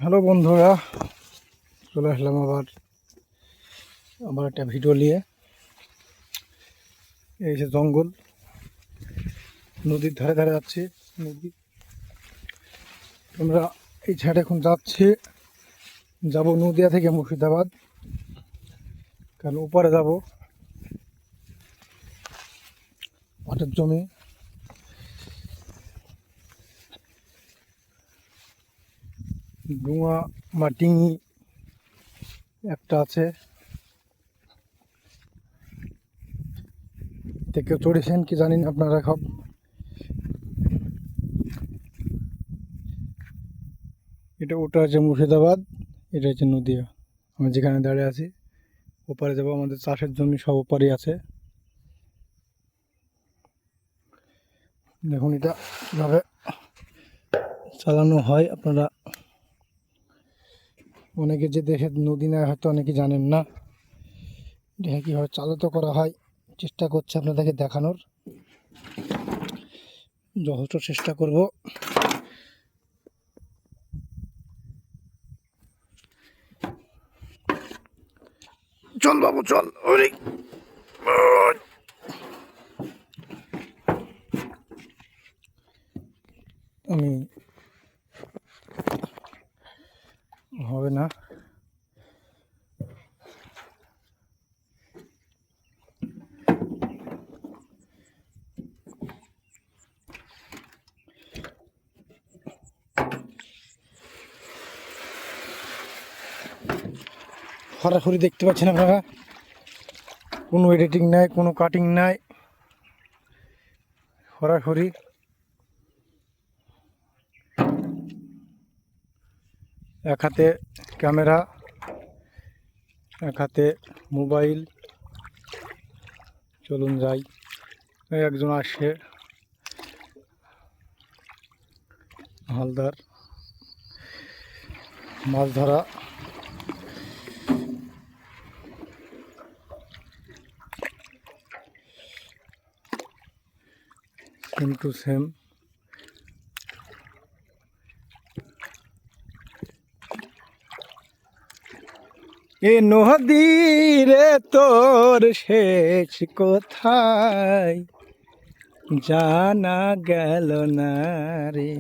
Hello বন্ধুরা, চলে আসলাম আবার একটা ভিডিও নিয়ে। এই যে জঙ্গল, নদীর ধারে ধারে যাচ্ছি। নদী আমরা এই ছাড়ে এখন যাব নদিয়া থেকে মুর্শিদাবাদ, কারণ ওপারে যাব পাটের জমি। ডুঙা বা ডিঙি একটা আছে, কেউ চড়েছেন কি জানি না আপনারা সব। ওটা হচ্ছে মুর্শিদাবাদ, এটা হচ্ছে নদিয়া। আমি যেখানে দাঁড়িয়ে আছি ওপারে যাবো, আমাদের চাষের জমি সব ওপারেই আছে। দেখুন এটা কীভাবে চালানো হয়, আপনারা অনেকে যে দেখে নদী না হয়তো অনেকে জানেন না এটা কীভাবে চালিত করা হয়। চেষ্টা করছে আপনাদেরকে দেখানোর, যথেষ্ট চেষ্টা করব। চল বাবু চল। আমি হবে না, খরাখরি দেখতে পাচ্ছেন আপনারা, কোনো এডিটিং নাই, কোনো কাটিং নাই, খরাখরি। এক হাতে ক্যামেরা, এক হাতে মোবাইল। চলুন যাই। একজন আসছে, হালদার, মাছ ধরা। Same to same. এ নদীরে তোর শেষ কোথায় জানা গেল না রে,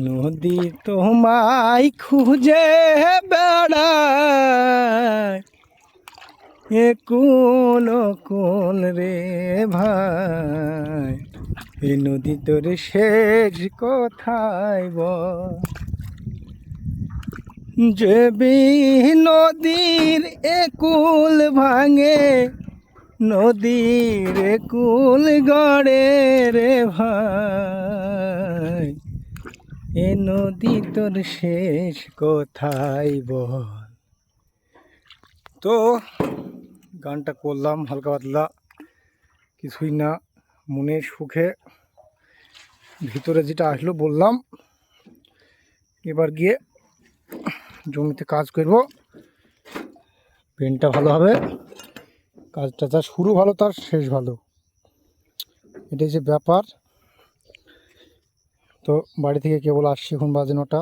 নদী তোমায় খুঁজে বেড়ায়, এ কোন রে ভাই, এ নদী তোর শেষ কোথায় বল। যে নদীর একুল ভাঙে, নদীর একুল গড়ে রে ভাই, এ নদী তোর শেষ কোথায় বল। তো গানটা করলাম হালকা পাতলা, কিছুই না, মনের সুখে ভিতরে যেটা আসলো বললাম। এবার গিয়ে জমিতে কাজ করব, পেনটা ভালো হবে, কাজটা তার শুরু ভালো তার শেষ ভালো, এটাই যে ব্যাপার। তো বাড়ি থেকে কেবল আসছি, এখন বাজে 9টা।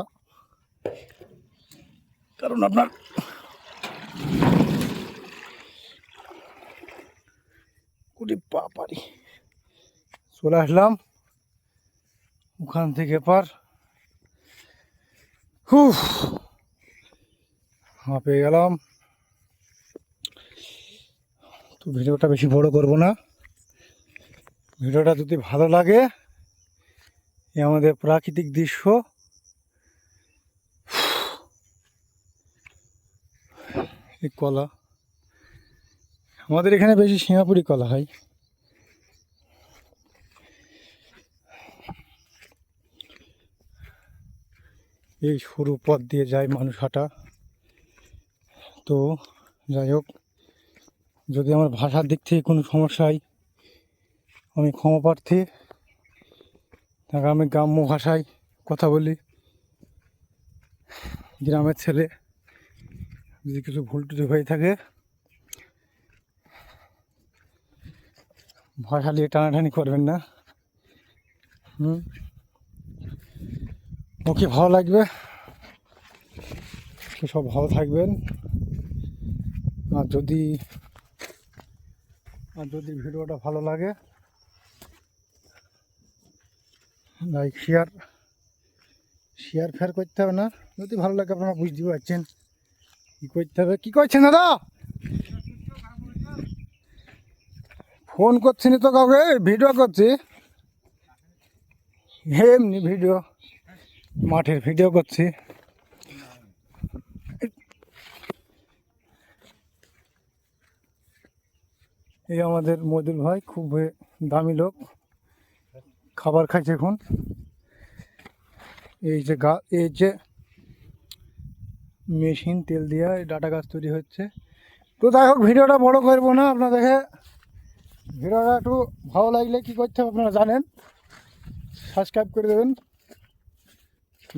কারণ আপনার পারি চলে আসলাম ওখান থেকে পার। পেয়ে গেলাম। তো ভিডিওটা বেশি বড় করব না, ভিডিওটা যদি ভালো লাগে, আমাদের প্রাকৃতিক দৃশ্য, এই কলা, আমাদের এখানে বেশি সিঙ্গাপুরি কলা হয়। এই সরু পথ দিয়ে যায় মানুষ হাঁটা। তো যাই হোক, যদি আমার ভাষার দিক থেকে কোনো সমস্যা হয় আমি ক্ষমা প্রার্থী। তাকে আমি গ্রাম্য ভাষায় কথা বলি, গ্রামের ছেলে, যদি কিছু ভুল টুটি হয়ে থাকে ভাষা নিয়ে টানাটানি করবেন না। ওকে ভালো লাগবে, সব ভালো থাকবেন। আর যদি ভিডিওটা ভালো লাগে লাইক শেয়ার ফেয়ার করতে হবে না, যদি ভালো লাগে আপনারা বুঝতে পারছেন কী করতে হবে। কী করছেন দাদা? ফোন করছি না তো কাউকে, ভিডিও করছি, এমনি ভিডিও, মাঠের ভিডিও করছি। এই আমাদের মজুর ভাই, খুব দামি লোক, খাবার খাইছে এখন। এই যে মেশিন তেল দিয়া ডাটা গাছ তৈরি হচ্ছে। তো যাই হোক, ভিডিওটা বড় করবো না, আপনাদেরকে ভিডিওটা একটু ভালো লাগলে কী করতে হবে আপনারা জানেন, সাবস্ক্রাইব করে দেবেন।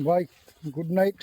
Bye, good night.